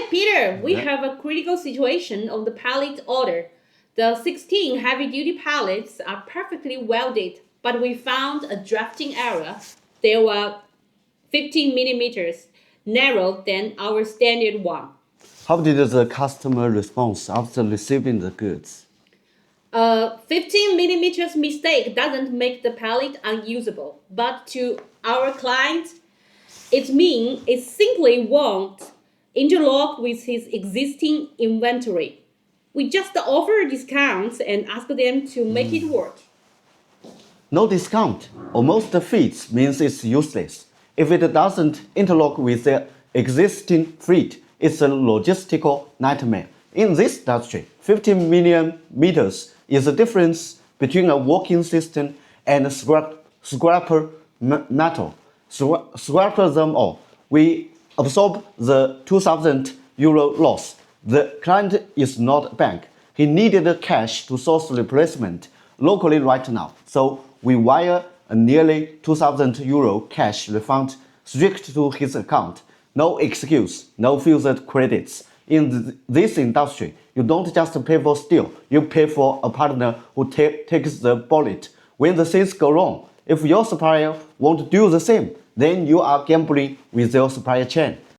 Hi, Peter. We have a critical situation on the pallet order. The 16 heavy-duty pallets are perfectly welded, but we found a drafting error. They were 15 millimeters narrower than our standard one. How did the customer respond after receiving the goods? A 15 millimeters mistake doesn't make the pallet unusable, but to our client, it means it simply won't interlock with his existing inventory. We just offer discounts and ask them to make it work. No discount. Almost fits means it's useless. If it doesn't interlock with the existing fleet, it's a logistical nightmare. In this industry, 15 million meters is the difference between a working system and a scraper metal. Scraper them all. We absorb the €2,000 loss. The client is not a bank. He needed cash to source replacement locally right now. So we wire a nearly €2,000 cash refund straight to his account. No excuse, no further credits. In this industry, you don't just pay for steel, you pay for a partner who takes the bullet when the things go wrong. If your supplier won't do the same, then you are gambling with your supply chain.